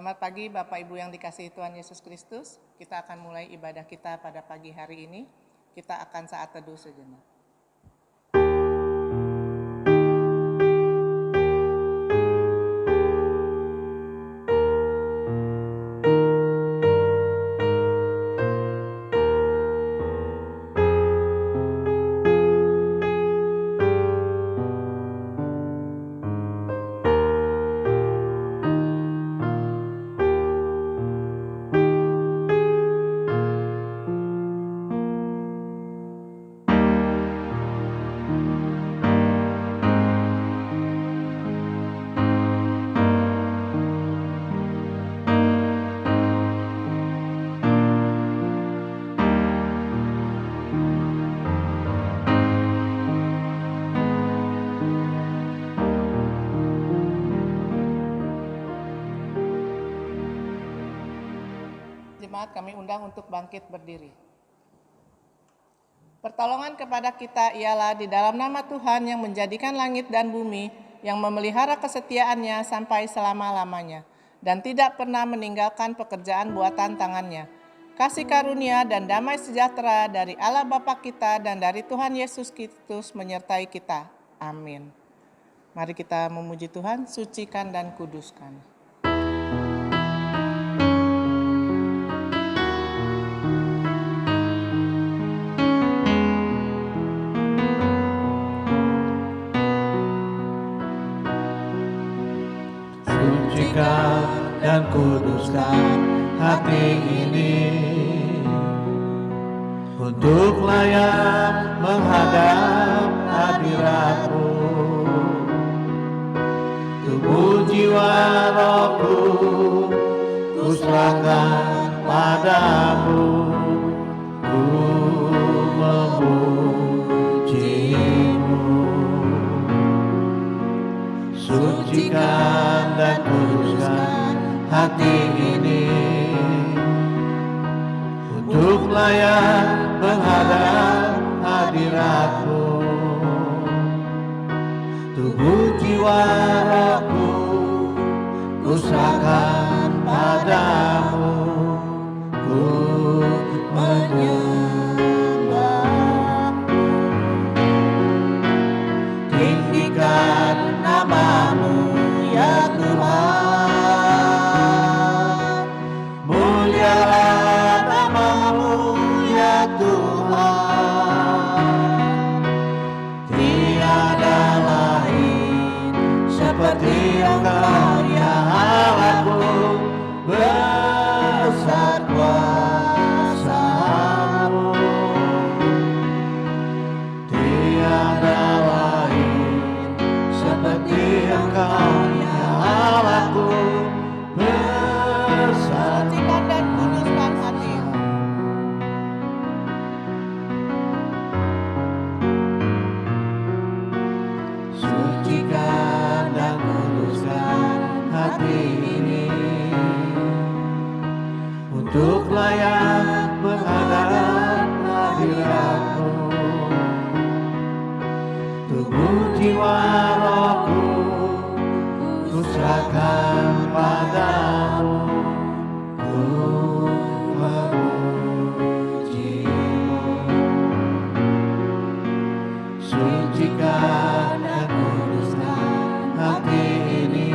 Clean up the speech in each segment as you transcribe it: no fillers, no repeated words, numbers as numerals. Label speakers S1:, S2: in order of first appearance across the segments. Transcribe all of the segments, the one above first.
S1: Selamat pagi Bapak Ibu yang dikasihi Tuhan Yesus Kristus. Kita akan mulai ibadah kita pada pagi hari ini. Kita akan saat teduh sejenak. Jemaat kami undang untuk bangkit berdiri. Pertolongan kepada kita ialah di dalam nama Tuhan yang menjadikan langit dan bumi, yang memelihara kesetiaannya sampai selama-lamanya, dan tidak pernah meninggalkan pekerjaan buatan tangannya. Kasih karunia dan damai sejahtera dari Allah Bapa kita dan dari Tuhan Yesus Kristus menyertai kita. Amin. Mari kita memuji Tuhan, sucikan dan kuduskan.
S2: Dan kuduskan hati ini untuk layak menghadap hadirat-Mu. Tubuh jiwa rohku ku serahkan padamu, ku memuji-Mu. Sucikan dan kuduskan hati ini untuk layak menghadap hadirat-Mu. Tubuh jiwa rohku ku serahkan padamu, ku menyembah-Mu. Tinggikan nama-Mu ya Tuhan, mulialah nama-Mu ya Tuhan. Tiada lain seperti Engkau ya Allahku, besar kuasa-Mu. Tiada lain seperti Engkau ya Allahku, besar.
S1: Sucikan dan kuduskan hati.
S2: Sucikan dan kuduskan hati ini untuk layak menghadap hadirat-Mu. Tubuh jiwa rohku ku serahkan padamu, ku memuji-Mu. Sucikan dan kuduskan hati ini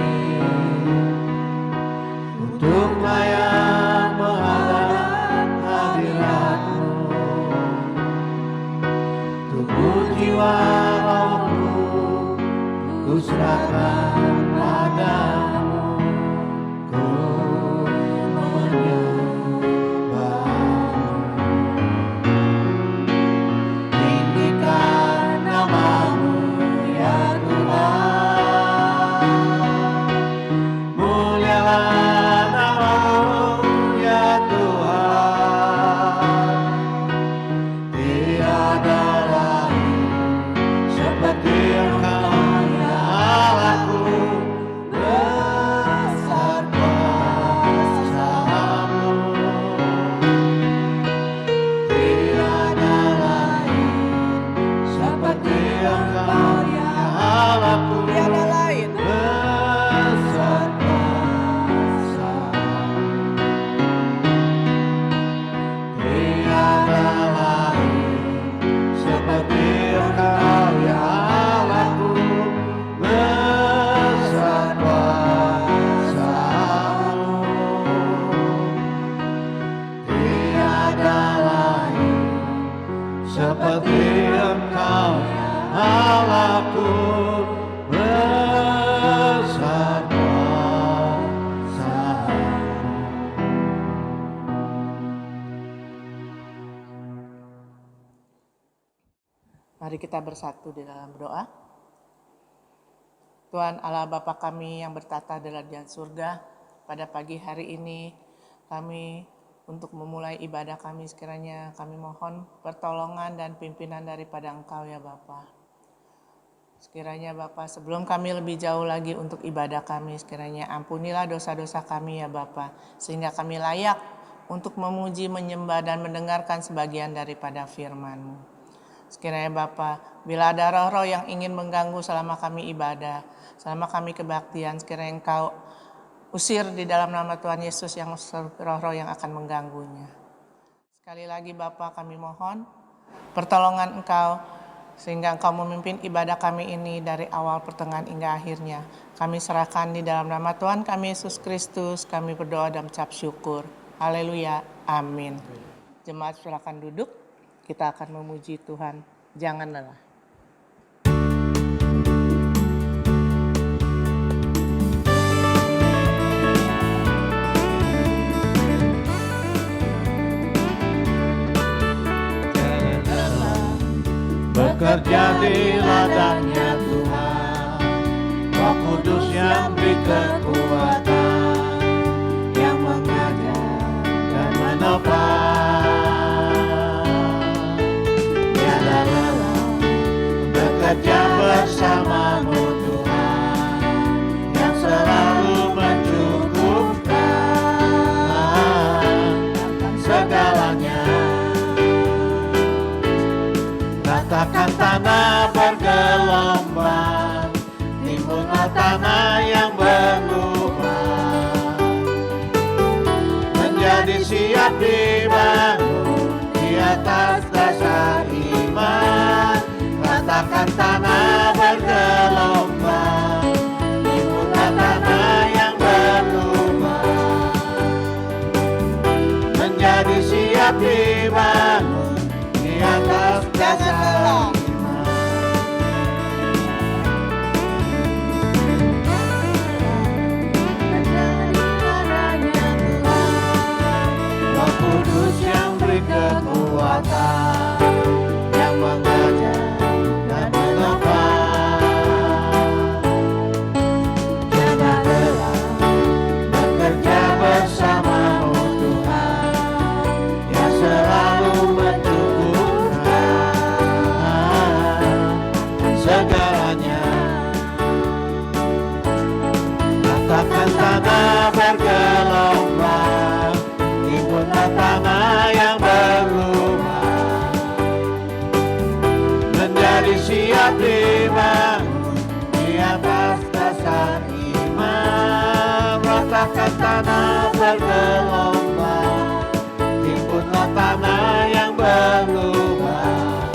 S1: Mari kita bersatu di dalam doa. Tuhan Allah Bapa kami yang bertata di dalam surga, pada pagi hari ini kami untuk memulai ibadah kami sekiranya kami mohon pertolongan dan pimpinan daripada Engkau ya Bapa. Sekiranya Bapa sebelum kami lebih jauh lagi untuk ibadah kami, sekiranya ampunilah dosa-dosa kami ya Bapa, sehingga kami layak untuk memuji, menyembah dan mendengarkan sebagian daripada firman-Mu. Sekiranya Bapa, bila ada roh-roh yang ingin mengganggu selama kami ibadah, selama kami kebaktian, sekiranya Engkau usir di dalam nama Tuhan Yesus yang roh-roh yang akan mengganggunya. Sekali lagi Bapa kami mohon pertolongan Engkau, sehingga Engkau memimpin ibadah kami ini dari awal pertengahan hingga akhirnya. Kami serahkan di dalam nama Tuhan kami Yesus Kristus, kami berdoa dan ucap syukur. Haleluya, amin. Jemaat silakan duduk. Kita akan memuji Tuhan, jangan lelah.
S2: Jangan lelah bekerja di ladangnya Tuhan, Roh Kudus yang beri kekuatan, yang mengajar dan menopang. Bekerja bersamamu Tuhan, yang selalu mencukupkan segalanya. Ratakan tanah bergelombang, timbunlah tanah yang berlubang, menjadi siap dibangun di atas dasar iman. Ratakan tanah bergelombang, timbunlah tanah yang berlubang, menjadi siap dibangun di atas dasar iman. Roh Kudus yang beri kekuatan, yang mengajar dan menopang. Jangan lelah bekerja bersamamu Tuhan, yang selalu mencukupkan segalanya. Ratakan tanah bergelombang, timbunlah tanah yang berlubang, menjadi siap dibangun di atas dasar iman. Ratakan tanah bergelombang, timbunlah tanah yang berlubang,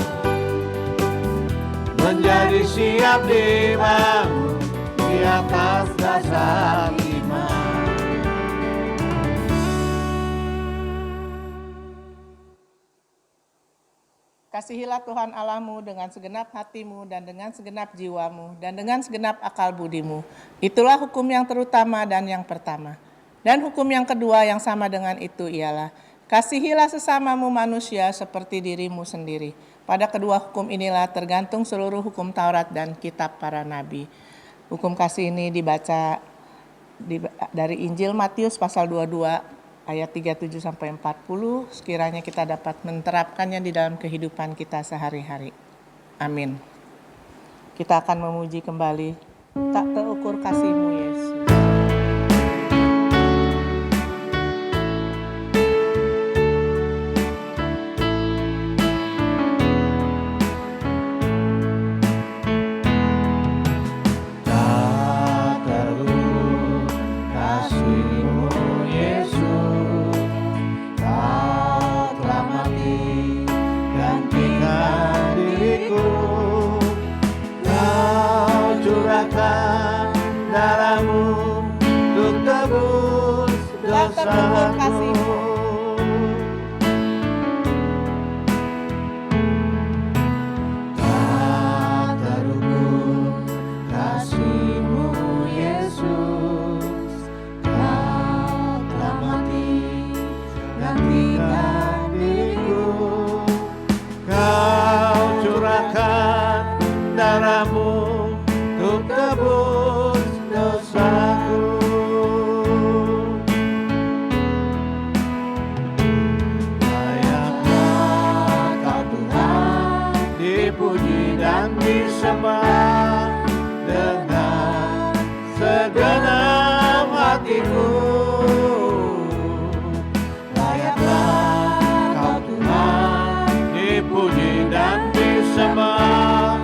S2: menjadi siap dibangun di atas dasar iman.
S1: Kasihilah Tuhan Allahmu dengan segenap hatimu dan dengan segenap jiwamu dan dengan segenap akal budimu. Itulah hukum yang terutama dan yang pertama. Dan hukum yang kedua yang sama dengan itu ialah, kasihilah sesamamu manusia seperti dirimu sendiri. Pada kedua hukum inilah tergantung seluruh hukum Taurat dan kitab para nabi. Hukum kasih ini dibaca dari Injil Matius pasal 22 ayat 37 sampai 40, sekiranya kita dapat menerapkannya di dalam kehidupan kita sehari-hari. Amin. Kita akan memuji kembali, tak terukur kasih-Mu Yesus. Terpukur kasih-Mu.
S2: Tak terukur kasih-Mu Yesus, Kau telah mati gantikan diriku. Kau curahkan segenap hatiku. Layaklah Kau Tuhan, dipuji dan disembah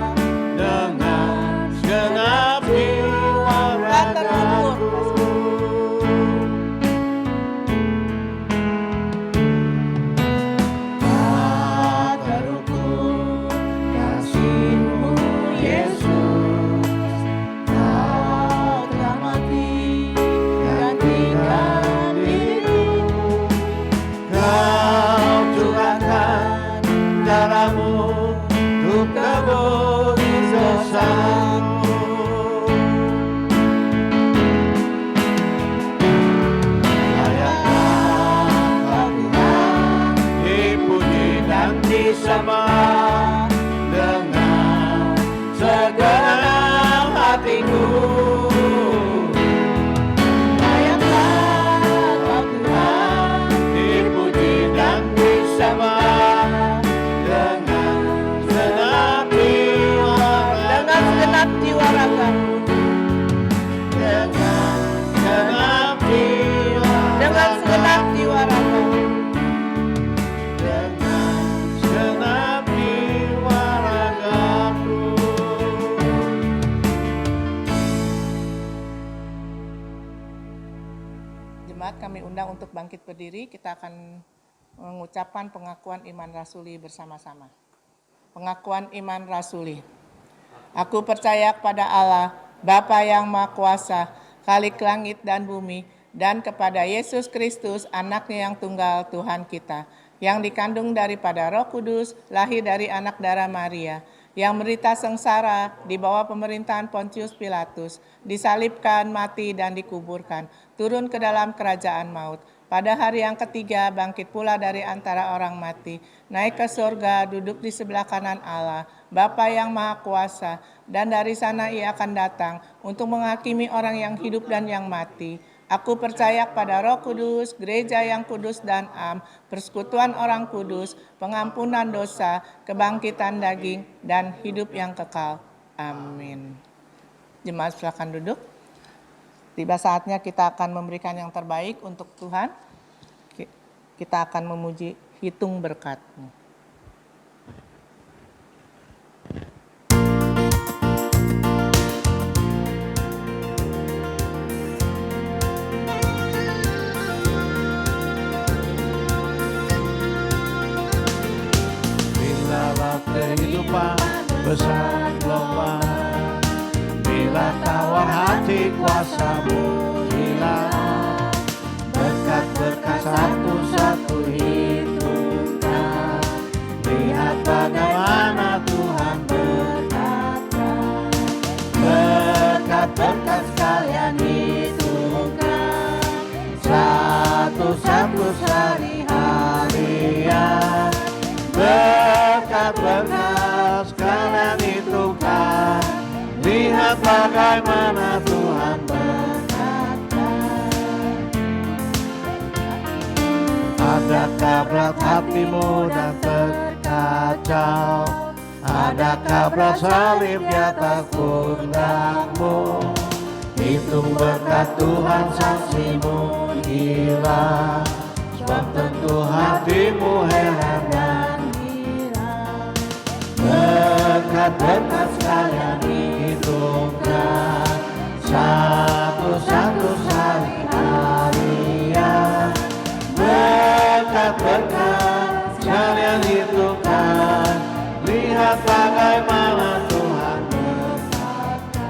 S2: dengan segenap jiwa ragaku. Tak terukur kasih-Mu Yesus, Kau telah mati gantikan diriku. Kau curahkan darah-Mu untuk tebus dosaku. Layaklah Kau Tuhan, dipuji dan disembah dengan segenap hatiku. Layaklah Kau Tuhan, dipuji dan disembah dengan segenap jiwa ragaku.
S1: Dengan segenap jiwa ragaku.
S2: Dengan segenap jiwa
S1: Dengan segenap jiwa ragaku.
S2: dengan segenap jiwa ragaku.
S1: Jemaat kami undang untuk bangkit berdiri, kita akan mengucapkan pengakuan iman rasuli bersama-sama. Pengakuan iman rasuli. Aku percaya kepada Allah, Bapa yang Maha Kuasa, Khalik langit dan bumi, dan kepada Yesus Kristus, anaknya yang tunggal Tuhan kita, yang dikandung daripada Roh Kudus, lahir dari anak darah Maria, yang menderita sengsara di bawah pemerintahan Pontius Pilatus, disalibkan, mati, dan dikuburkan, turun ke dalam kerajaan maut. Pada hari yang ketiga bangkit pula dari antara orang mati, naik ke surga, duduk di sebelah kanan Allah, Bapa yang Maha Kuasa, dan dari sana Ia akan datang untuk menghakimi orang yang hidup dan yang mati. Aku percaya kepada Roh Kudus, gereja yang kudus dan am, persekutuan orang kudus, pengampunan dosa, kebangkitan daging, dan hidup yang kekal. Amin. Jemaat silakan duduk. Tiba saatnya kita akan memberikan yang terbaik untuk Tuhan. Kita akan memuji hitung berkat-Mu.
S2: Bila laut kehidupan besar gelombang, bila tawar hati kuasa-Mu hilang, berkat-berkat satu-satu hitungkan. Lihat bagaimana Tuhan berkata, berkat-berkat sekalian hitungkan. Satu-satu hari-harian, berkat-berkat sekalian hitungkan. Lihat bagaimana Tuhan berkata. Adakah berat hatimu dan terkacau? Adakah berat salib di atas pundakmu? Hitung berkat Tuhan, saksimu hilang, sebab tentu hatimu heran dan girang. Berkat-berkat sekalian hitungkan. Satu-satu hari-harian, berkat-berkat sekalian hitungkan. Lihat bagaimana Tuhan berkata.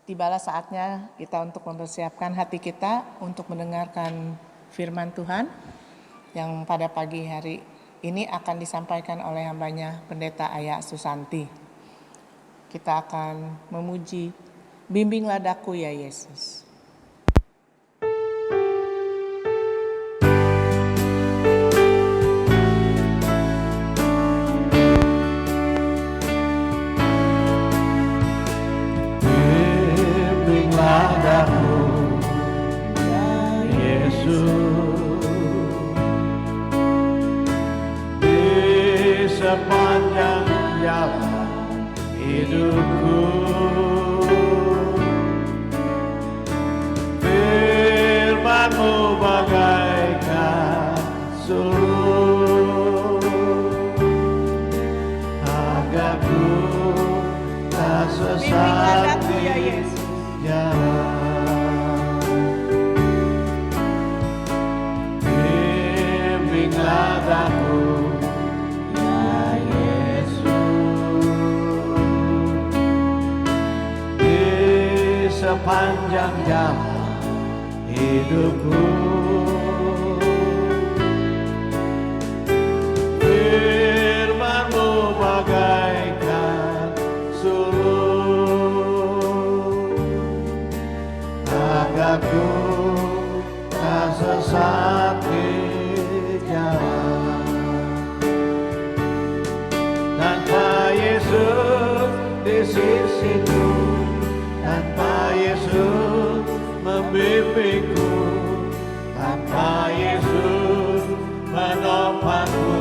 S1: Tibalah saatnya kita untuk mempersiapkan hati kita untuk mendengarkan firman Tuhan yang pada pagi hari ini akan disampaikan oleh hambanya Pendeta Ayah Susanti. Kita akan memuji, bimbinglah daku ya Yesus.
S2: Bimbinglah daku ya Yesus, di sepanjang jalan hidupku. Firman-Mu bagaikan sulur, agar ku tak sesat di jalan. Bimbinglah aku, ya Yesus, di sepanjang jalan hidupku. Firman-Mu bagaikan sulur, agar ku tak sesat di jalan. Tanpa Yesus di sisiku, tanpa Yesus membimbingku, tanpa Yesus menopangku,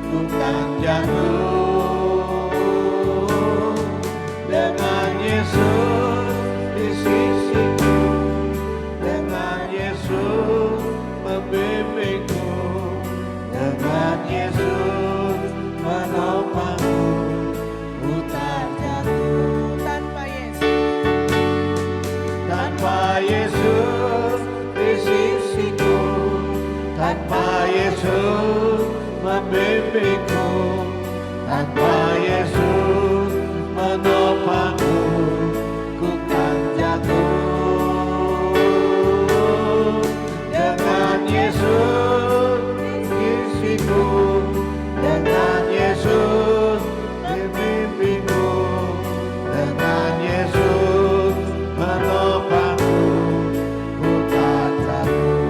S2: ku kan jatuh. Dengan Yesus di sisiku, dengan Yesus membimbingku, dengan Yesus menopangku, ku tak jatuh.
S1: Tanpa Yesus,
S2: Tanpa Yesus di sisiku, tanpa Yesus membimbingku, tanpa Yesus menopangku, ku kan jatuh. Dengan Yesus di sisiku, dengan Yesus membimbingku, dengan Yesus menopangku, ku tak jatuh.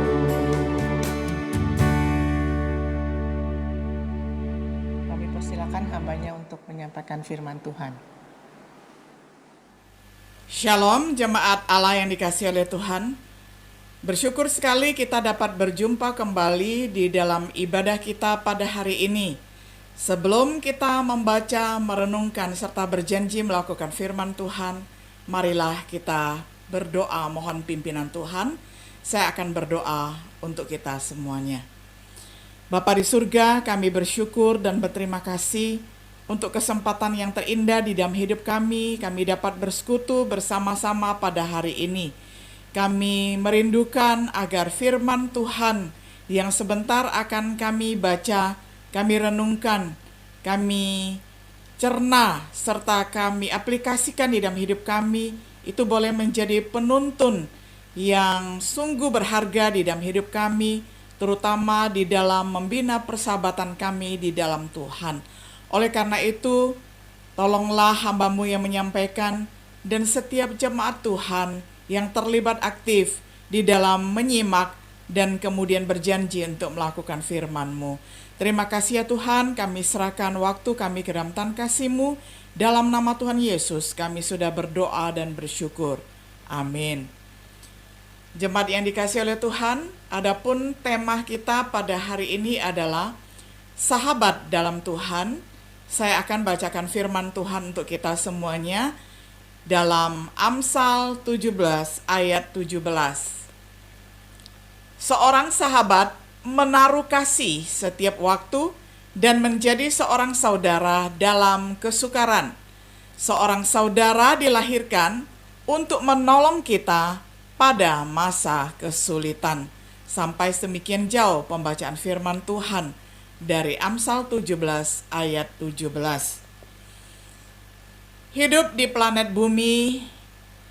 S1: kami persilakan hambanya untuk menyampaikan firman Tuhan.
S3: Shalom jemaat Allah yang dikasihi oleh Tuhan. Bersyukur sekali kita dapat berjumpa kembali di dalam ibadah kita pada hari ini. Sebelum kita membaca, merenungkan, serta berjanji melakukan firman Tuhan, marilah kita berdoa mohon pimpinan Tuhan. Saya akan berdoa untuk kita semuanya. Bapa di surga, kami bersyukur dan berterima kasih untuk kesempatan yang terindah di dalam hidup kami dapat bersekutu bersama-sama pada hari ini. Kami merindukan agar firman Tuhan yang sebentar akan kami baca, kami renungkan, kami cerna, serta kami aplikasikan di dalam hidup kami, itu boleh menjadi penuntun yang sungguh berharga di dalam hidup kami, terutama di dalam membina persahabatan kami di dalam Tuhan. Oleh karena itu, tolonglah hamba-Mu yang menyampaikan dan setiap jemaat Tuhan yang terlibat aktif di dalam menyimak dan kemudian berjanji untuk melakukan firman-Mu. Terima kasih ya Tuhan, kami serahkan waktu kami ke dalam tangan kasih-Mu. Dalam nama Tuhan Yesus kami sudah berdoa dan bersyukur. Amin. Jemaat yang dikasihi oleh Tuhan, adapun tema kita pada hari ini adalah sahabat dalam Tuhan. Saya akan bacakan firman Tuhan untuk kita semuanya dalam Amsal 17 ayat 17. Seorang sahabat menaruh kasih setiap waktu dan menjadi seorang saudara dalam kesukaran. Seorang saudara dilahirkan untuk menolong kita pada masa kesulitan. Sampai sedemikian jauh pembacaan firman Tuhan dari Amsal 17 ayat 17. Hidup di planet bumi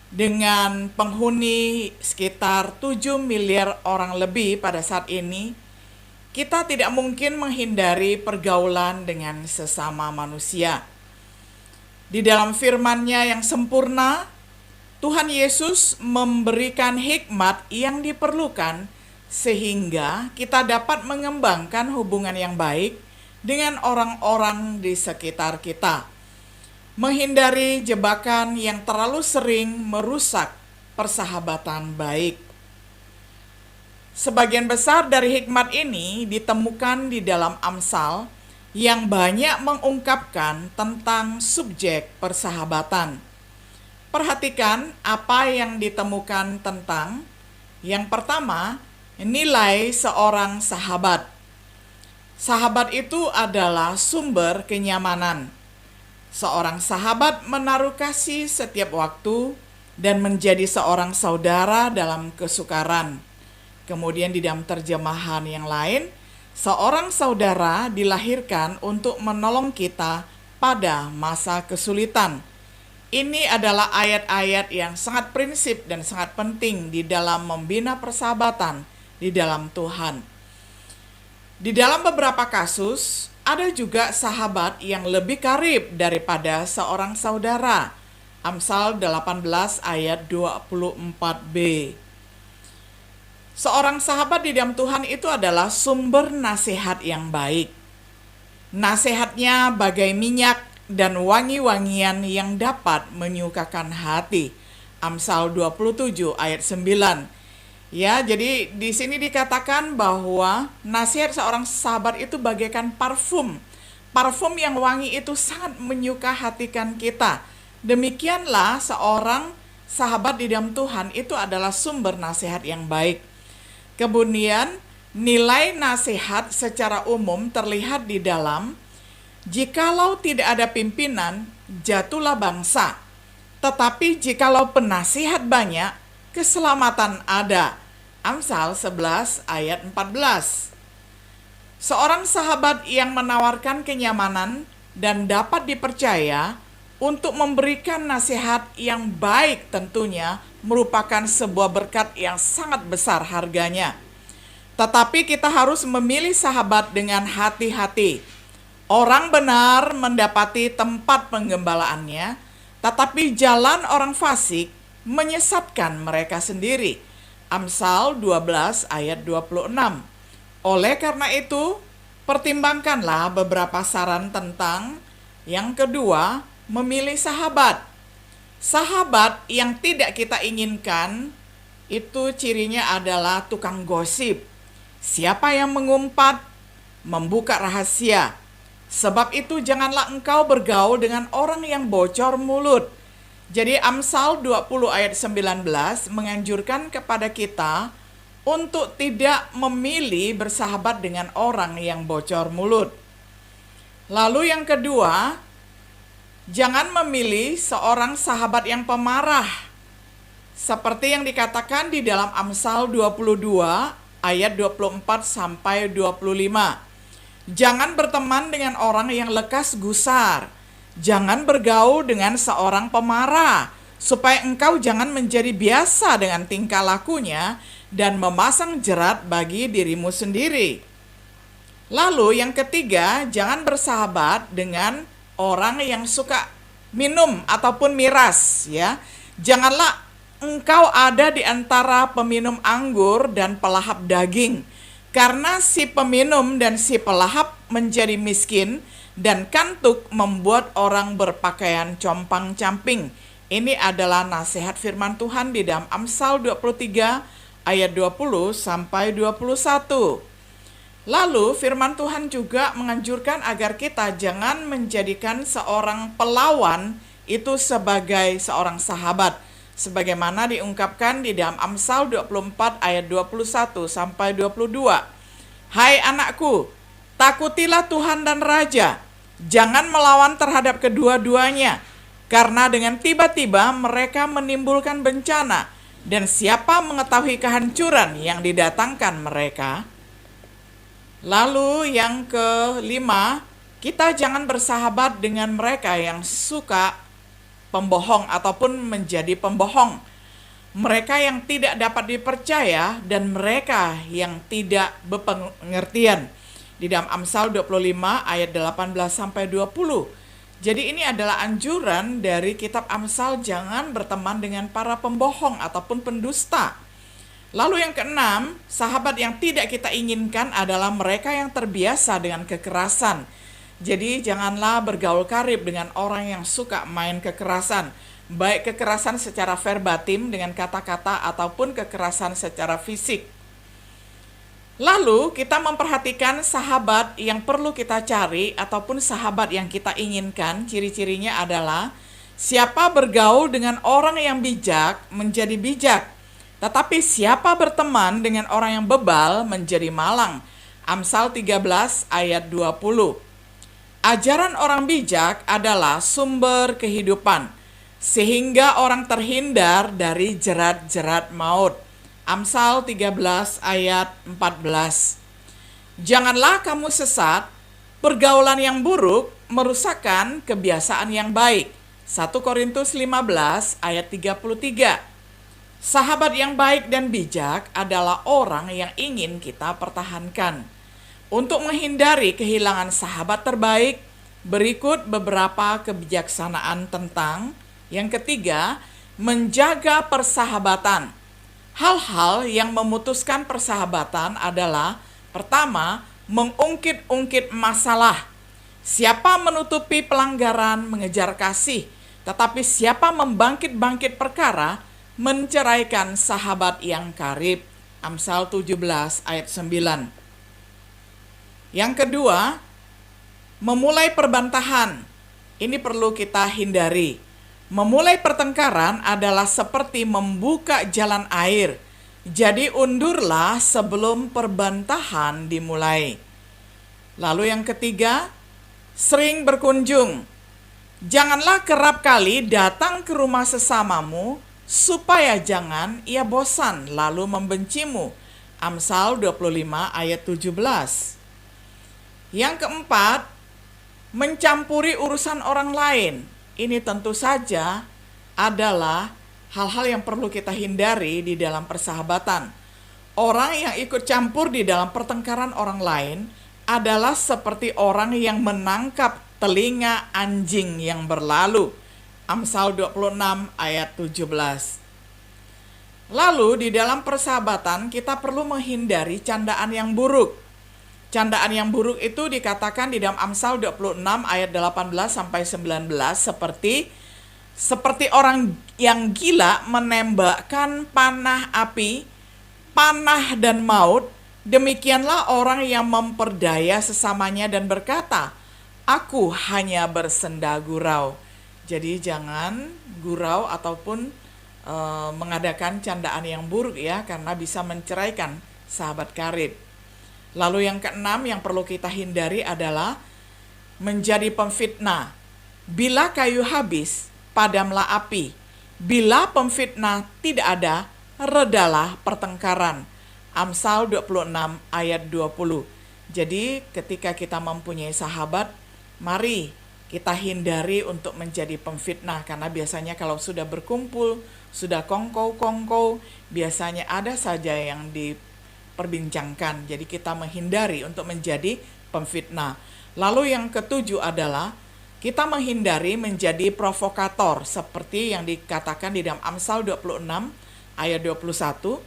S3: dengan penghuni sekitar 7 miliar orang lebih pada saat ini, kita tidak mungkin menghindari pergaulan dengan sesama manusia. Di dalam firman-Nya yang sempurna, Tuhan Yesus memberikan hikmat yang diperlukan sehingga kita dapat mengembangkan hubungan yang baik dengan orang-orang di sekitar kita. Menghindari jebakan yang terlalu sering merusak persahabatan baik. Sebagian besar dari hikmat ini ditemukan di dalam Amsal yang banyak mengungkapkan tentang subjek persahabatan. Perhatikan apa yang ditemukan tentang yang pertama, nilai seorang sahabat. Sahabat itu adalah sumber kenyamanan. Seorang sahabat menaruh kasih setiap waktu dan menjadi seorang saudara dalam kesukaran. Kemudian di dalam terjemahan yang lain, seorang saudara dilahirkan untuk menolong kita pada masa kesulitan. Ini adalah ayat-ayat yang sangat prinsip dan sangat penting di dalam membina persahabatan di dalam Tuhan. Di dalam beberapa kasus, ada juga sahabat yang lebih karib daripada seorang saudara. Amsal 18 ayat 24b. Seorang sahabat di dalam Tuhan itu adalah sumber nasihat yang baik. Nasihatnya bagai minyak dan wangi-wangian yang dapat menyukakan hati. Amsal 27 ayat 9. Ya, jadi di sini dikatakan bahwa nasihat seorang sahabat itu bagaikan parfum. Parfum yang wangi itu sangat menyukahatikan kita. Demikianlah seorang sahabat di dalam Tuhan itu adalah sumber nasihat yang baik. Kemudian nilai nasihat secara umum terlihat di dalam, jikalau tidak ada pimpinan, jatuhlah bangsa. Tetapi jikalau penasihat banyak, keselamatan ada. Amsal 11 ayat 14. Seorang sahabat yang menawarkan kenyamanan dan dapat dipercaya untuk memberikan nasihat yang baik tentunya merupakan sebuah berkat yang sangat besar harganya. Tetapi kita harus memilih sahabat dengan hati-hati. Orang benar mendapati tempat penggembalaannya, tetapi jalan orang fasik menyesatkan mereka sendiri. Amsal 12 ayat 26. Oleh karena itu, pertimbangkanlah beberapa saran tentang yang kedua, memilih sahabat. Sahabat yang tidak kita inginkan itu cirinya adalah tukang gosip. Siapa yang mengumpat, membuka rahasia. Sebab itu janganlah engkau bergaul dengan orang yang bocor mulut. Jadi Amsal 20 ayat 19 menganjurkan kepada kita untuk tidak memilih bersahabat dengan orang yang bocor mulut. Lalu yang kedua, jangan memilih seorang sahabat yang pemarah. Seperti yang dikatakan di dalam Amsal 22 ayat 24 sampai 25. Jangan berteman dengan orang yang lekas gusar. Jangan bergaul dengan seorang pemarah, supaya engkau jangan menjadi biasa dengan tingkah lakunya dan memasang jerat bagi dirimu sendiri. Lalu yang ketiga, jangan bersahabat dengan orang yang suka minum ataupun miras, ya. Janganlah engkau ada di antara peminum anggur dan pelahap daging, karena si peminum dan si pelahap menjadi miskin dan kantuk membuat orang berpakaian compang-camping. Ini adalah nasihat firman Tuhan di dalam Amsal 23 ayat 20 sampai 21. Lalu firman Tuhan juga menganjurkan agar kita jangan menjadikan seorang pelawan itu sebagai seorang sahabat, sebagaimana diungkapkan di dalam Amsal 24 ayat 21 sampai 22. Hai anakku, takutilah Tuhan dan Raja, jangan melawan terhadap kedua-duanya, karena dengan tiba-tiba mereka menimbulkan bencana, dan siapa mengetahui kehancuran yang didatangkan mereka. Lalu yang kelima, kita jangan bersahabat dengan mereka yang suka pembohong ataupun menjadi pembohong. Mereka yang tidak dapat dipercaya dan mereka yang tidak berpengertian. Di dalam Amsal 25 ayat 18 sampai 20. Jadi ini adalah anjuran dari kitab Amsal, jangan berteman dengan para pembohong ataupun pendusta. Lalu yang keenam, sahabat yang tidak kita inginkan adalah mereka yang terbiasa dengan kekerasan. Jadi janganlah bergaul karib dengan orang yang suka main kekerasan, baik kekerasan secara verbatim dengan kata-kata ataupun kekerasan secara fisik. Lalu kita memperhatikan sahabat yang perlu kita cari ataupun sahabat yang kita inginkan. Ciri-cirinya adalah siapa bergaul dengan orang yang bijak menjadi bijak, tetapi siapa berteman dengan orang yang bebal menjadi malang. Amsal 13 ayat 20. Ajaran orang bijak adalah sumber kehidupan, sehingga orang terhindar dari jerat-jerat maut. Amsal 13 ayat 14. Janganlah kamu sesat, pergaulan yang buruk merusakkan kebiasaan yang baik. 1 Korintus 15 ayat 33. Sahabat yang baik dan bijak adalah orang yang ingin kita pertahankan. Untuk menghindari kehilangan sahabat terbaik, berikut beberapa kebijaksanaan tentang yang ketiga, menjaga persahabatan. Hal-hal yang memutuskan persahabatan adalah pertama, mengungkit-ungkit masalah. Siapa menutupi pelanggaran mengejar kasih, tetapi siapa membangkit-bangkit perkara menceraikan sahabat yang karib. Amsal 17 ayat 9. Yang kedua, memulai perbantahan. Ini perlu kita hindari. Memulai pertengkaran adalah seperti membuka jalan air. Jadi undurlah sebelum perbantahan dimulai. Lalu yang ketiga, sering berkunjung. Janganlah kerap kali datang ke rumah sesamamu, supaya jangan ia bosan lalu membencimu. Amsal 25 ayat 17. Yang keempat, mencampuri urusan orang lain. Ini tentu saja adalah hal-hal yang perlu kita hindari di dalam persahabatan. Orang yang ikut campur di dalam pertengkaran orang lain adalah seperti orang yang menangkap telinga anjing yang berlalu. Amsal 26 ayat 17. Lalu di dalam persahabatan kita perlu menghindari candaan yang buruk. Candaan yang buruk itu dikatakan di dalam Amsal 26 ayat 18 sampai 19 seperti orang yang gila menembakkan panah api, panah dan maut, demikianlah orang yang memperdaya sesamanya dan berkata, aku hanya bersenda gurau. Jadi jangan gurau ataupun mengadakan candaan yang buruk ya, karena bisa menceraikan sahabat karib. Lalu yang keenam yang perlu kita hindari adalah menjadi pemfitnah. Bila kayu habis, padamlah api. Bila pemfitnah tidak ada, redalah pertengkaran. Amsal 26 ayat 20. Jadi ketika kita mempunyai sahabat, mari kita hindari untuk menjadi pemfitnah. Karena biasanya kalau sudah berkumpul, sudah kongkow-kongkow, biasanya ada saja yang diperbincangkan. Jadi kita menghindari untuk menjadi pemfitnah. Lalu yang ketujuh adalah kita menghindari menjadi provokator seperti yang dikatakan di dalam Amsal 26 ayat 21,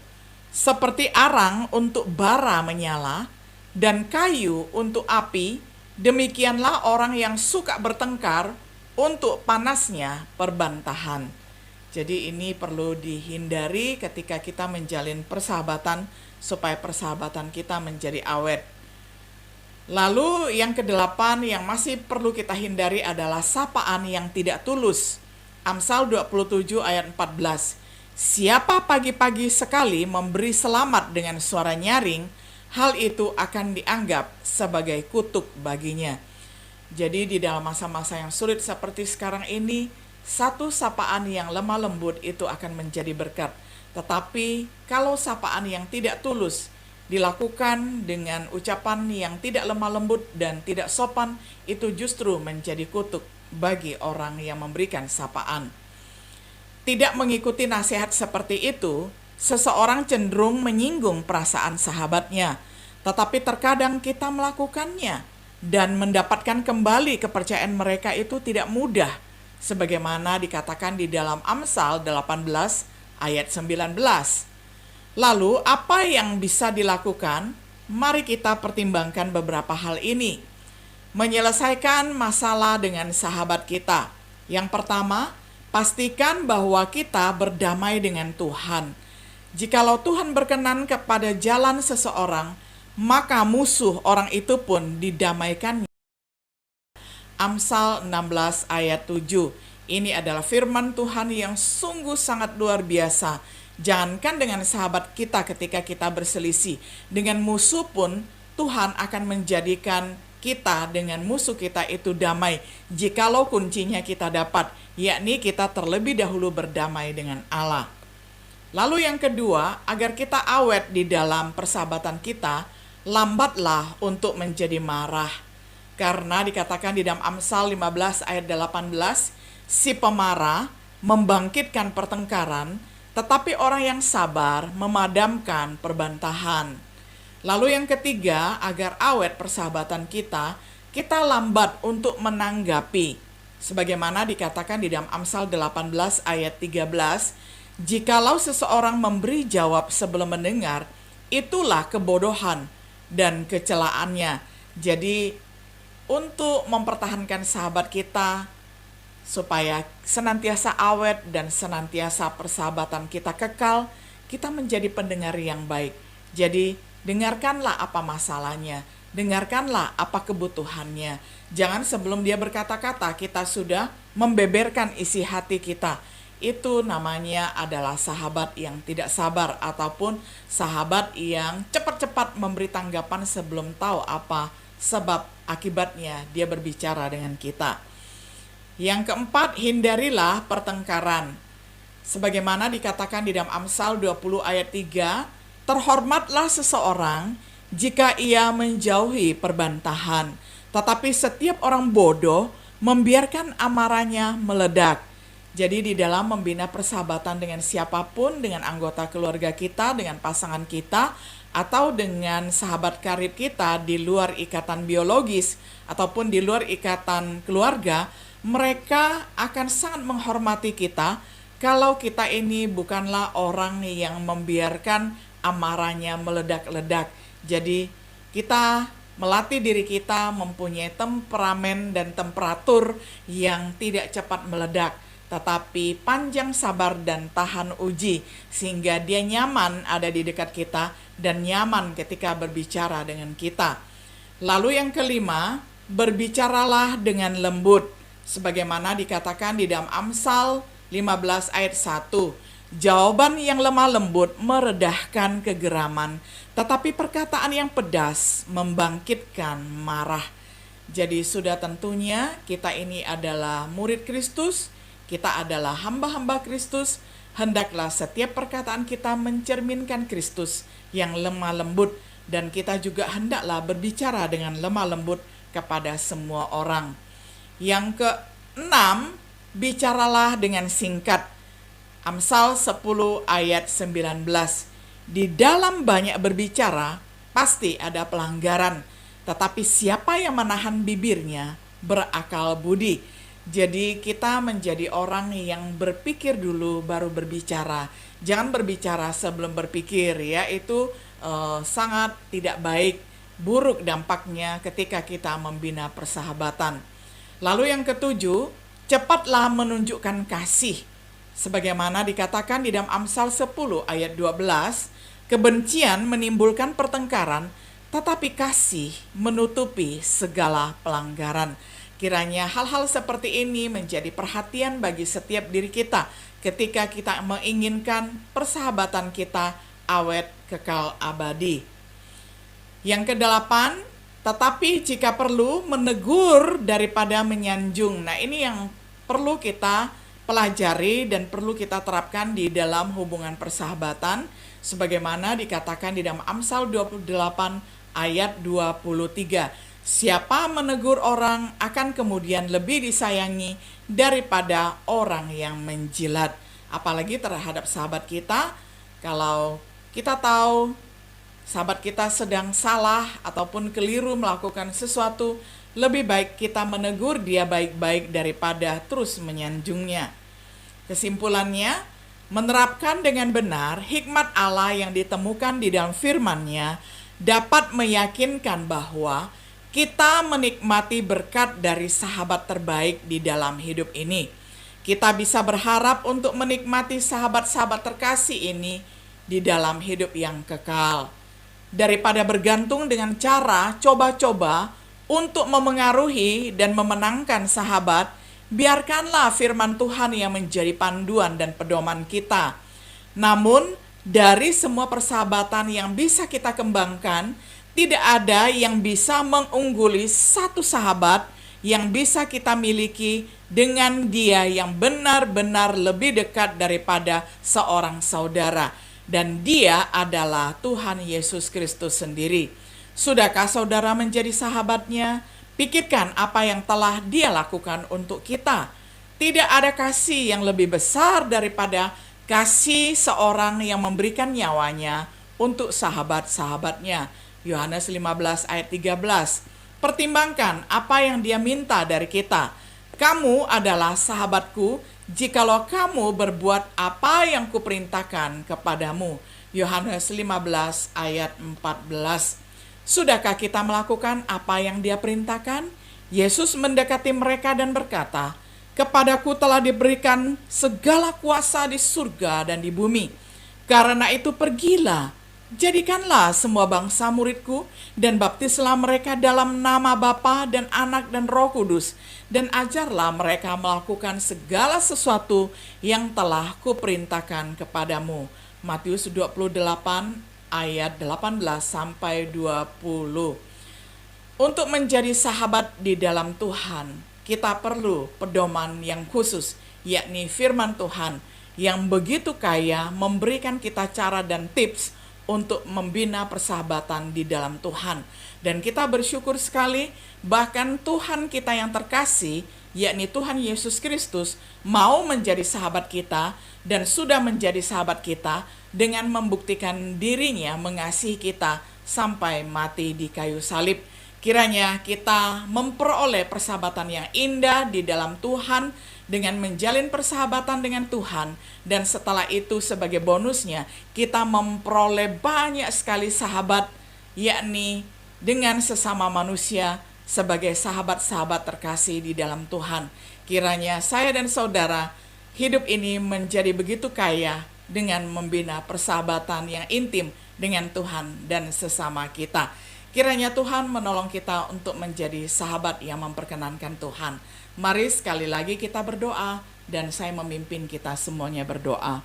S3: seperti arang untuk bara menyala dan kayu untuk api, demikianlah orang yang suka bertengkar untuk panasnya perbantahan. Jadi ini perlu dihindari ketika kita menjalin persahabatan supaya persahabatan kita menjadi awet. Lalu yang kedelapan yang masih perlu kita hindari adalah sapaan yang tidak tulus. Amsal 27 ayat 14. Siapa pagi-pagi sekali memberi selamat dengan suara nyaring, hal itu akan dianggap sebagai kutuk baginya. Jadi di dalam masa-masa yang sulit seperti sekarang ini, satu sapaan yang lemah lembut itu akan menjadi berkat. Tetapi kalau sapaan yang tidak tulus dilakukan dengan ucapan yang tidak lemah lembut dan tidak sopan, itu justru menjadi kutuk bagi orang yang memberikan sapaan. Tidak mengikuti nasihat seperti itu, seseorang cenderung menyinggung perasaan sahabatnya, tetapi terkadang kita melakukannya dan mendapatkan kembali kepercayaan mereka itu tidak mudah, sebagaimana dikatakan di dalam Amsal 18 ayat 19. Lalu apa yang bisa dilakukan? Mari kita pertimbangkan beberapa hal ini. Menyelesaikan masalah dengan sahabat kita. Yang pertama, pastikan bahwa kita berdamai dengan Tuhan. Jikalau Tuhan berkenan kepada jalan seseorang, maka musuh orang itu pun didamaikannya. Amsal 16 ayat 7. Ini adalah firman Tuhan yang sungguh sangat luar biasa. Jangankan dengan sahabat kita ketika kita berselisih, dengan musuh pun Tuhan akan menjadikan kita dengan musuh kita itu damai. Jikalau kuncinya kita dapat, yakni kita terlebih dahulu berdamai dengan Allah. Lalu yang kedua, agar kita awet di dalam persahabatan kita, lambatlah untuk menjadi marah. Karena dikatakan di dalam Amsal 15 ayat 18, si pemarah membangkitkan pertengkaran, tetapi orang yang sabar memadamkan perbantahan. Lalu yang ketiga, agar awet persahabatan kita, kita lambat untuk menanggapi. Sebagaimana dikatakan di dalam Amsal 18 ayat 13, jikalau seseorang memberi jawab sebelum mendengar, itulah kebodohan dan kecelaannya. Jadi untuk mempertahankan sahabat kita supaya senantiasa awet dan senantiasa persahabatan kita kekal, kita menjadi pendengar yang baik. Jadi dengarkanlah apa masalahnya, dengarkanlah apa kebutuhannya. Jangan sebelum dia berkata-kata kita sudah membeberkan isi hati kita. Itu namanya adalah sahabat yang tidak sabar, ataupun sahabat yang cepat-cepat memberi tanggapan sebelum tahu apa sebab akibatnya dia berbicara dengan kita. Yang keempat, hindarilah pertengkaran. Sebagaimana dikatakan di dalam Amsal 20 ayat 3, terhormatlah seseorang jika ia menjauhi perbantahan, tetapi setiap orang bodoh membiarkan amarahnya meledak. Jadi di dalam membina persahabatan dengan siapapun, dengan anggota keluarga kita, dengan pasangan kita, atau dengan sahabat karib kita di luar ikatan biologis ataupun di luar ikatan keluarga, mereka akan sangat menghormati kita kalau kita ini bukanlah orang yang membiarkan amarahnya meledak-ledak. Jadi kita melatih diri kita mempunyai temperamen dan temperatur yang tidak cepat meledak, tetapi panjang sabar dan tahan uji, sehingga dia nyaman ada di dekat kita dan nyaman ketika berbicara dengan kita. Lalu yang kelima, berbicaralah dengan lembut. Sebagaimana dikatakan di dalam Amsal 15 ayat 1, jawaban yang lemah lembut meredahkan kegeraman, tetapi perkataan yang pedas membangkitkan marah. Jadi sudah tentunya kita ini adalah murid Kristus, kita adalah hamba-hamba Kristus, hendaklah setiap perkataan kita mencerminkan Kristus yang lemah lembut, dan kita juga hendaklah berbicara dengan lemah lembut kepada semua orang. Yang keenam, bicaralah dengan singkat. Amsal 10 ayat 19, di dalam banyak berbicara pasti ada pelanggaran, tetapi siapa yang menahan bibirnya berakal budi. Jadi kita menjadi orang yang berpikir dulu baru berbicara. Jangan berbicara sebelum berpikir, ya, itu sangat tidak baik, buruk dampaknya ketika kita membina persahabatan. Lalu yang ketujuh, cepatlah menunjukkan kasih. Sebagaimana dikatakan di dalam Amsal 10 ayat 12, kebencian menimbulkan pertengkaran, tetapi kasih menutupi segala pelanggaran. Kiranya hal-hal seperti ini menjadi perhatian bagi setiap diri kita ketika kita menginginkan persahabatan kita awet kekal abadi. Yang kedelapan, tetapi jika perlu menegur daripada menyanjung. Nah, ini yang perlu kita pelajari dan perlu kita terapkan di dalam hubungan persahabatan, sebagaimana dikatakan di dalam Amsal 28 ayat 23. Siapa menegur orang akan kemudian lebih disayangi daripada orang yang menjilat. Apalagi terhadap sahabat kita, kalau kita tahu sahabat kita sedang salah ataupun keliru melakukan sesuatu, lebih baik kita menegur dia baik-baik daripada terus menyanjungnya. Kesimpulannya, menerapkan dengan benar hikmat Allah yang ditemukan di dalam firman-Nya dapat meyakinkan bahwa kita menikmati berkat dari sahabat terbaik di dalam hidup ini. Kita bisa berharap untuk menikmati sahabat-sahabat terkasih ini di dalam hidup yang kekal. daripada bergantung dengan cara coba-coba untuk memengaruhi dan memenangkan sahabat. Biarkanlah firman Tuhan yang menjadi panduan dan pedoman kita. Namun, dari semua persahabatan yang bisa kita kembangkan, tidak ada yang bisa mengungguli satu sahabat yang bisa kita miliki dengan dia yang benar-benar lebih dekat daripada seorang saudara. Dan dia adalah Tuhan Yesus Kristus sendiri. Sudahkah saudara menjadi sahabatnya? Pikirkan apa yang telah dia lakukan untuk kita. Tidak ada kasih yang lebih besar daripada kasih seorang yang memberikan nyawanya untuk sahabat-sahabatnya. Yohanes 15 ayat 13. Pertimbangkan apa yang dia minta dari kita. Kamu adalah sahabatku jikalau kamu berbuat apa yang kuperintahkan kepadamu. Yohanes 15 ayat 14. Sudahkah kita melakukan apa yang dia perintahkan? Yesus mendekati mereka dan berkata, "Kepadaku telah diberikan segala kuasa di surga dan di bumi. Karena itu pergilah, jadikanlah semua bangsa muridku, dan baptislah mereka dalam nama Bapa dan Anak dan Roh Kudus, dan ajarlah mereka melakukan segala sesuatu yang telah kuperintahkan kepadamu." Matius 28 ayat 18 sampai 20. Untuk menjadi sahabat di dalam Tuhan, kita perlu pedoman yang khusus, yakni firman Tuhan yang begitu kaya memberikan kita cara dan tips untuk membina persahabatan di dalam Tuhan. Dan kita bersyukur sekali, bahkan Tuhan kita yang terkasih, yakni Tuhan Yesus Kristus, mau menjadi sahabat kita dan sudah menjadi sahabat kita dengan membuktikan dirinya mengasihi kita sampai mati di kayu salib. Kiranya kita memperoleh persahabatan yang indah di dalam Tuhan dengan menjalin persahabatan dengan Tuhan, dan setelah itu sebagai bonusnya kita memperoleh banyak sekali sahabat, yakni dengan sesama manusia sebagai sahabat-sahabat terkasih di dalam Tuhan. Kiranya saya dan saudara hidup ini menjadi begitu kaya dengan membina persahabatan yang intim dengan Tuhan dan sesama kita. Kiranya Tuhan menolong kita untuk menjadi sahabat yang memperkenankan Tuhan. Mari sekali lagi kita berdoa, dan saya memimpin kita semuanya berdoa.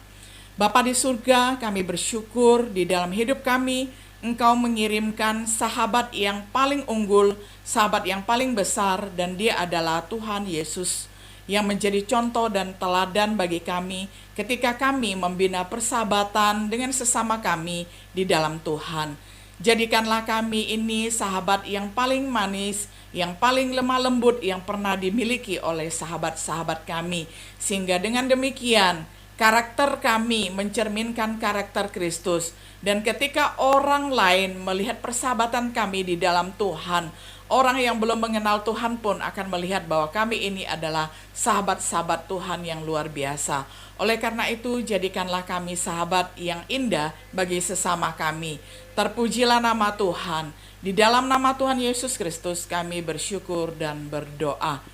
S3: Bapa di surga, kami bersyukur di dalam hidup kami, Engkau mengirimkan sahabat yang paling unggul, sahabat yang paling besar, dan dia adalah Tuhan Yesus, yang menjadi contoh dan teladan bagi kami ketika kami membina persahabatan dengan sesama kami di dalam Tuhan. Jadikanlah kami ini sahabat yang paling manis, yang paling lemah lembut yang pernah dimiliki oleh sahabat-sahabat kami, sehingga dengan demikian karakter kami mencerminkan karakter Kristus. Dan ketika orang lain melihat persahabatan kami di dalam Tuhan, orang yang belum mengenal Tuhan pun akan melihat bahwa kami ini adalah sahabat-sahabat Tuhan yang luar biasa. Oleh karena itu, jadikanlah kami sahabat yang indah bagi sesama kami. Terpujilah nama Tuhan. Di dalam nama Tuhan Yesus Kristus kami bersyukur dan berdoa.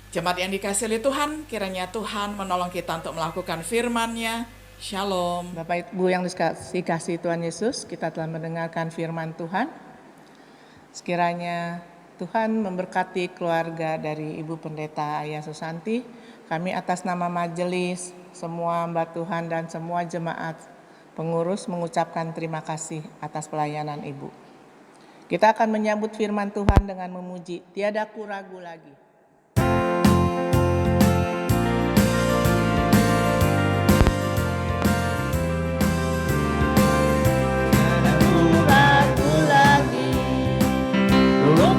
S3: Jemaat yang dikasihi oleh Tuhan, kiranya Tuhan menolong kita untuk melakukan firman-Nya. Shalom.
S1: Bapak Ibu yang dikasihi Tuhan Yesus, kita telah mendengarkan firman Tuhan. Sekiranya Tuhan memberkati keluarga dari Ibu Pendeta Ayah Susanti. Kami atas nama majelis, semua hamba Tuhan dan semua jemaat pengurus mengucapkan terima kasih atas pelayanan Ibu. Kita akan menyambut firman Tuhan dengan memuji, tiada ku ragu lagi.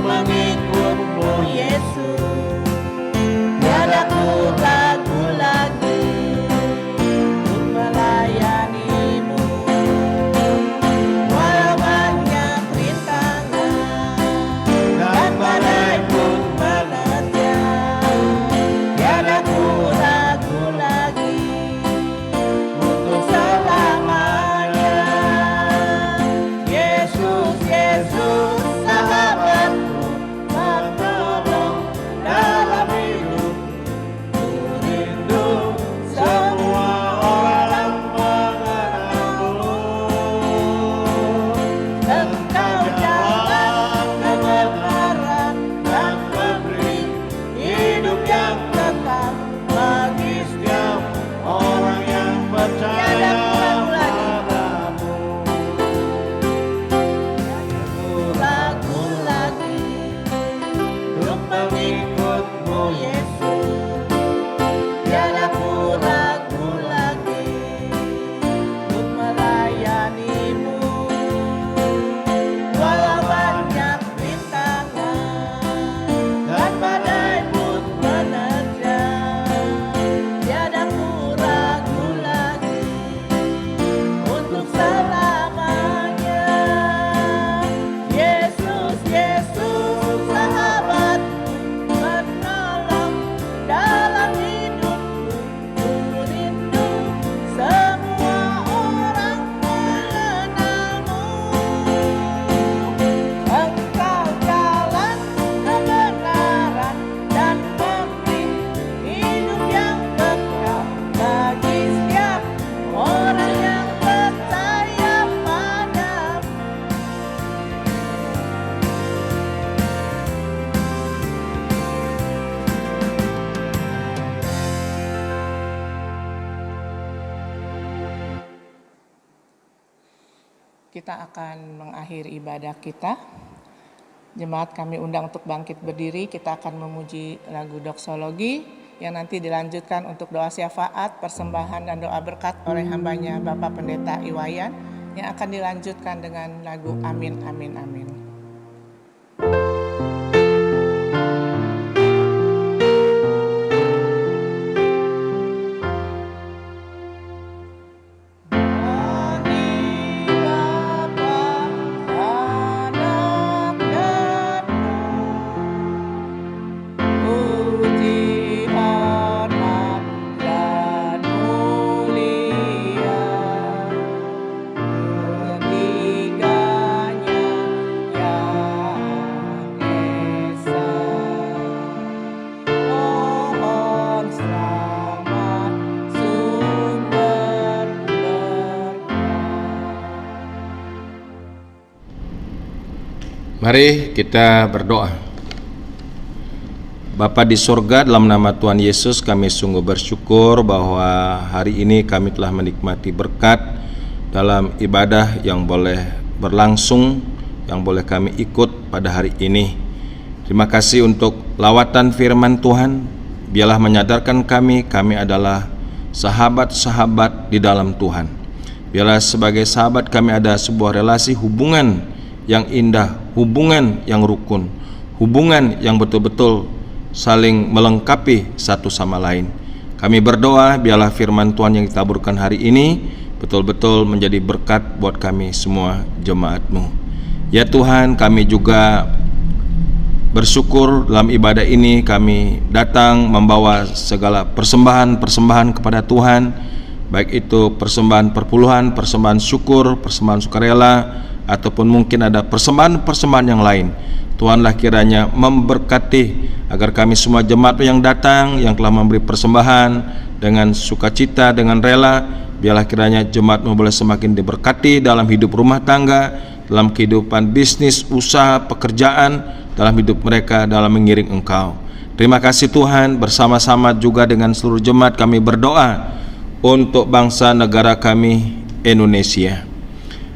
S2: Mengikutmu Yesus, tiada ku ragu lagi untuk melayanimu. Walau banyak rintangan dan badai pun menerjang,
S1: kita akan mengakhiri ibadah kita. Jemaat kami undang untuk bangkit berdiri, kita akan memuji lagu doksologi yang nanti dilanjutkan untuk doa syafaat, persembahan dan doa berkat oleh hambanya Bapak Pendeta Iwayan yang akan dilanjutkan dengan lagu Amin Amin Amin.
S4: Mari kita berdoa. Bapa di surga, dalam nama Tuhan Yesus kami sungguh bersyukur bahwa hari ini kami telah menikmati berkat dalam ibadah yang boleh berlangsung, yang boleh kami ikut pada hari ini. Terima kasih untuk lawatan firman Tuhan. Biarlah menyadarkan kami adalah sahabat-sahabat di dalam Tuhan. Biarlah sebagai sahabat kami ada sebuah relasi hubungan yang indah, hubungan yang rukun, hubungan yang betul-betul saling melengkapi satu sama lain. Kami berdoa biarlah firman Tuhan yang ditaburkan hari ini betul-betul menjadi berkat buat kami semua jemaat-Mu. Ya Tuhan, kami juga bersyukur dalam ibadah ini kami datang membawa segala persembahan-persembahan kepada Tuhan, baik itu persembahan perpuluhan, persembahan syukur, persembahan sukarela, ataupun mungkin ada persembahan-persembahan yang lain. Tuhanlah kiranya memberkati agar kami semua jemaat yang datang, yang telah memberi persembahan dengan sukacita, dengan rela, biarlah kiranya jemaat-Mu boleh semakin diberkati dalam hidup rumah tangga, dalam kehidupan bisnis, usaha, pekerjaan, dalam hidup mereka dalam mengiring Engkau. Terima kasih Tuhan, bersama-sama juga dengan seluruh jemaat kami berdoa untuk bangsa negara kami Indonesia.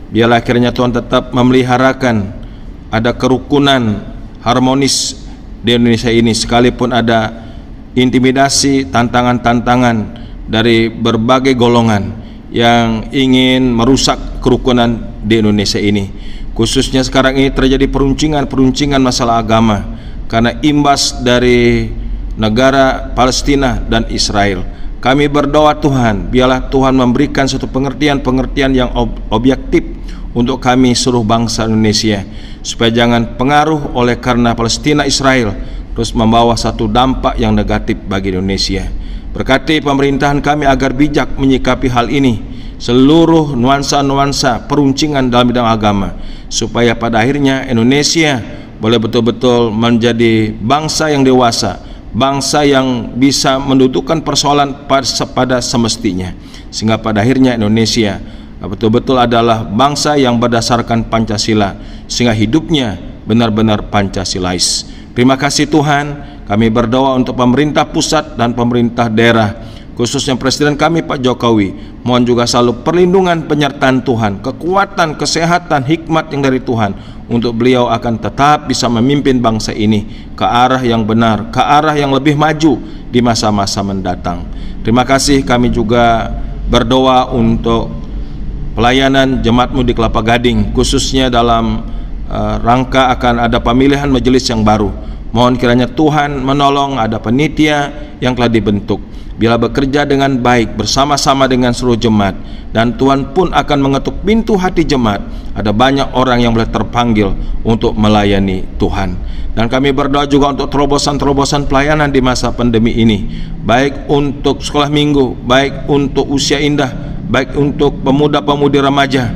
S4: Biarlah akhirnya Tuhan tetap memeliharakan ada kerukunan harmonis di Indonesia ini, sekalipun ada intimidasi, tantangan-tantangan dari berbagai golongan yang ingin merusak kerukunan di Indonesia ini. Khususnya sekarang ini terjadi peruncingan masalah agama karena imbas dari negara Palestina dan Israel. Kami berdoa Tuhan, biarlah Tuhan memberikan satu pengertian yang objektif untuk kami seluruh bangsa Indonesia, supaya jangan pengaruh oleh karena Palestina Israel terus membawa satu dampak yang negatif bagi Indonesia. Berkati pemerintahan kami agar bijak menyikapi hal ini, seluruh nuansa-nuansa peruncingan dalam bidang agama, supaya pada akhirnya Indonesia boleh betul-betul menjadi bangsa yang dewasa, bangsa yang bisa mendudukkan persoalan pada semestinya, sehingga pada akhirnya Indonesia betul-betul adalah bangsa yang berdasarkan Pancasila, sehingga hidupnya benar-benar Pancasilais. Terima kasih Tuhan, kami berdoa untuk pemerintah pusat dan pemerintah daerah, khususnya Presiden kami Pak Jokowi. Mohon juga selalu perlindungan penyertaan Tuhan, kekuatan, kesehatan, hikmat yang dari Tuhan, untuk beliau akan tetap bisa memimpin bangsa ini ke arah yang benar, ke arah yang lebih maju di masa-masa mendatang. Terima kasih, kami juga berdoa untuk pelayanan jemaat-Mu di Kelapa Gading, khususnya dalam rangka akan ada pemilihan majelis yang baru. Mohon kiranya Tuhan menolong, ada panitia yang telah dibentuk, bila bekerja dengan baik bersama-sama dengan seluruh jemaat, dan Tuhan pun akan mengetuk pintu hati jemaat. Ada banyak orang yang boleh terpanggil untuk melayani Tuhan. Dan kami berdoa juga untuk terobosan-terobosan pelayanan di masa pandemi ini, baik untuk sekolah minggu, baik untuk usia indah, baik untuk pemuda-pemudi remaja,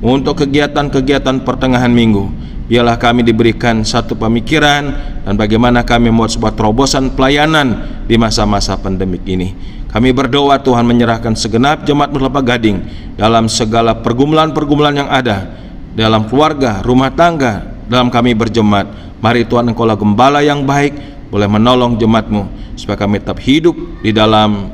S4: untuk kegiatan-kegiatan pertengahan minggu. Biarlah kami diberikan satu pemikiran dan bagaimana kami membuat sebuah terobosan pelayanan di masa-masa pandemik ini. Kami berdoa Tuhan menyerahkan segenap jemaat Kelapa Gading dalam segala pergumulan-pergumulan yang ada, dalam keluarga, rumah tangga, dalam kami berjemaat. Mari Tuhan, Engkau lah gembala yang baik, boleh menolong jemaat-Mu supaya kami tetap hidup di dalam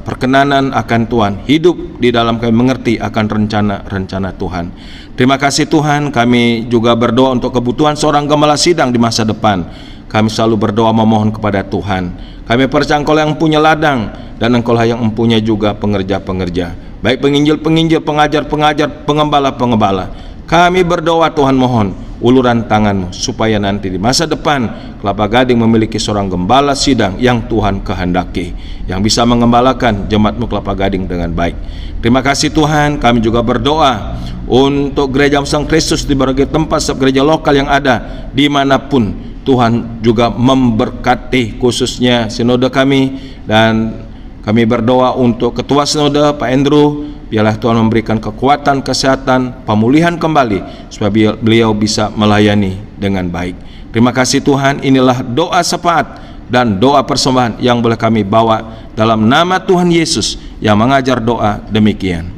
S4: perkenanan akan Tuhan, hidup di dalam kami mengerti akan rencana-rencana Tuhan. Terima kasih Tuhan, kami juga berdoa untuk kebutuhan seorang gembala sidang di masa depan. Kami selalu berdoa memohon kepada Tuhan. Kami percaya Engkau yang punya ladang, dan Engkau lah yang mempunyai juga pengerja-pengerja, baik penginjil-penginjil, pengajar-pengajar, pengembala-pengembala. Kami berdoa Tuhan, mohon uluran tangan-Mu supaya nanti di masa depan Kelapa Gading memiliki seorang gembala sidang yang Tuhan kehendaki, yang bisa mengembalakan jemaat-Mu Kelapa Gading dengan baik. Terima kasih Tuhan. Kami juga berdoa untuk Gereja Sang Kristus di berbagai tempat, setiap gereja lokal yang ada dimanapun. Tuhan juga memberkati khususnya sinode kami, dan kami berdoa untuk Ketua Sinode Pak Andrew. Biarlah Tuhan memberikan kekuatan, kesehatan, pemulihan kembali supaya beliau bisa melayani dengan baik. Terima kasih Tuhan. Inilah doa syafaat dan doa persembahan yang boleh kami bawa dalam nama Tuhan Yesus yang mengajar doa demikian.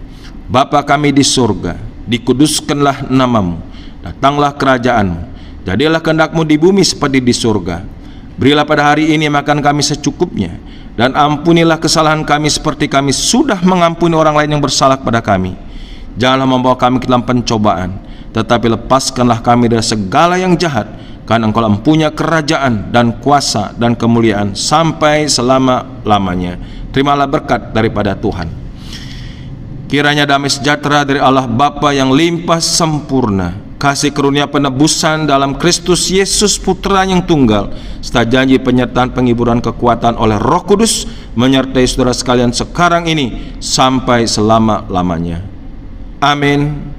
S4: Bapa kami di surga, dikuduskanlah nama-Mu, datanglah kerajaan-Mu, jadilah kehendak-Mu di bumi seperti di surga. Berilah pada hari ini makan kami secukupnya, dan ampunilah kesalahan kami seperti kami sudah mengampuni orang lain yang bersalah kepada kami. Janganlah membawa kami ke dalam pencobaan, tetapi lepaskanlah kami dari segala yang jahat, karena Engkau mempunyai kerajaan dan kuasa dan kemuliaan sampai selama-lamanya. Terimalah berkat daripada Tuhan. Kiranya damai sejahtera dari Allah Bapa yang limpah sempurna, kasih karunia penebusan dalam Kristus Yesus Putra yang tunggal, serta janji penyertaan penghiburan kekuatan oleh Roh Kudus menyertai saudara sekalian sekarang ini sampai selama-lamanya. Amin.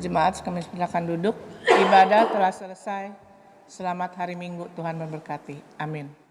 S1: Jemaat, kami silakan duduk. Ibadah telah selesai. Selamat hari Minggu, Tuhan memberkati. Amin.